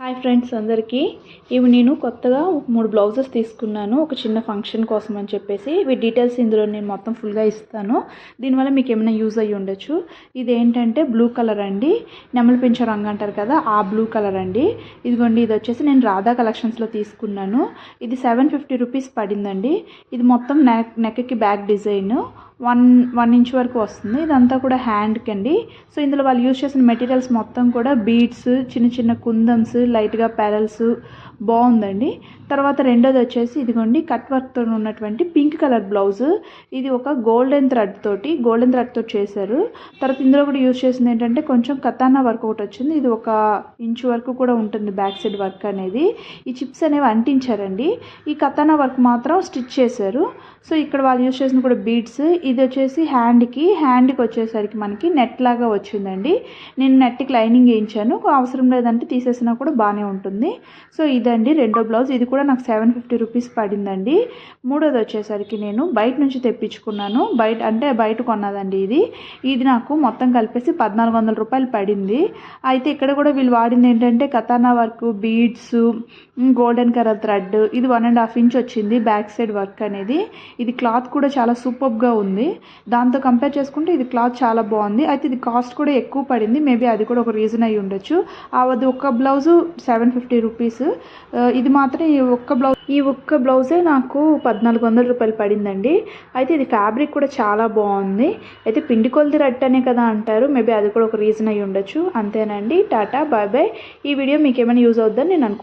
Hi friends అందరికీ. ఇవి నేను కొత్తగా 3 బ్లౌజెస్ తీసుకున్నాను ఒక చిన్న ఫంక్షన్ కోసం అని చెప్పేసి. ఇవి డీటెయిల్స్ ఇందులో నేను మొత్తం ఫుల్గా ఇస్తాను. దీనివల్ల మీకు ఏమైనా యూజ్ అయ్యి ఉండొచ్చు. ఇది ఏంటంటే బ్లూ కలర్ అండి, నెమలి పింఛ రంగు అంటారు కదా, ఆ బ్లూ కలర్ అండి. ఇదిగోండి, ఇది వచ్చేసి నేను రాధా కలెక్షన్స్లో తీసుకున్నాను. ఇది 750 రూపీస్ పడిందండి. ఇది మొత్తం నెక్కి బ్యాక్ డిజైన్ 1 ఇంచ్ వరకు వస్తుంది. ఇదంతా కూడా హ్యాండ్కి అండి. సో ఇందులో వాళ్ళు యూజ్ చేసిన మెటీరియల్స్ మొత్తం కూడా బీడ్స్, చిన్న చిన్న కుందన్స్, లైట్గా పెరల్స్, బాగుందండి. తర్వాత రెండోది వచ్చేసి ఇదిగోండి, కట్ వర్క్తో ఉన్నటువంటి పింక్ కలర్ బ్లౌజ్. ఇది ఒక గోల్డెన్ థ్రెడ్ తోటి చేశారు. తర్వాత ఇందులో కూడా యూజ్ చేసింది ఏంటంటే కొంచెం కతానా వర్క్ ఒకటి వచ్చింది. ఇది 1 ఇంచ్ వరకు కూడా ఉంటుంది బ్యాక్ సైడ్ వర్క్ అనేది. ఈ చిప్స్ అనేవి అంటించారండి. ఈ కతానా వర్క్ మాత్రం స్టిచ్ చేశారు. సో ఇక్కడ వాళ్ళు యూజ్ చేసిన కూడా బీడ్స్. ఇది వచ్చేసి హ్యాండ్కి వచ్చేసరికి మనకి నెట్ లాగా వచ్చిందండి. నేను నెట్కి లైనింగ్ వేయించాను, అవసరం లేదంటే తీసేసినా కూడా బాగానే ఉంటుంది. సో ఇదండి రెండో బ్లౌజ్. ఇది కూడా నాకు 750 రూపీస్ పడిందండి. మూడోది వచ్చేసరికి నేను బయట నుంచి తెప్పించుకున్నాను. బయట కొన్నదండి ఇది నాకు మొత్తం కలిపేసి 1400 రూపాయలు పడింది. అయితే ఇక్కడ కూడా వీళ్ళు వాడింది ఏంటంటే కతానా work, beads, golden colour thread. ఇది 1.5 ఇంచ్ వచ్చింది బ్యాక్ సైడ్ వర్క్ అనేది. ఇది క్లాత్ కూడా చాలా సూపర్గా ఉంది. దాంతో కంపేర్ చేసుకుంటే ఇది క్లాత్ చాలా బాగుంది. అయితే ఇది కాస్ట్ కూడా ఎక్కువ పడింది. మేబీ అది కూడా ఒక రీజన్ అయి ఉండొచ్చు. అది ఒక బ్లౌజు 750 రూపీస్. ఇది మాత్రం ఈ ఒక్క బ్లౌజే నాకు 1400 రూపాయలు పడిందండి. అయితే ఇది ఫ్యాబ్రిక్ కూడా చాలా బాగుంది. అయితే పిండి కొలది రట్టనే కదా అంటారు, మేబీ అది కూడా ఒక రీజన్ అయి ఉండొచ్చు. అంతేనండి, టాటా, బాయ్ బాయ్. ఈ వీడియో మీకు ఏమైనా యూజ్ అవుద్దని నేను అనుకుంటున్నాను.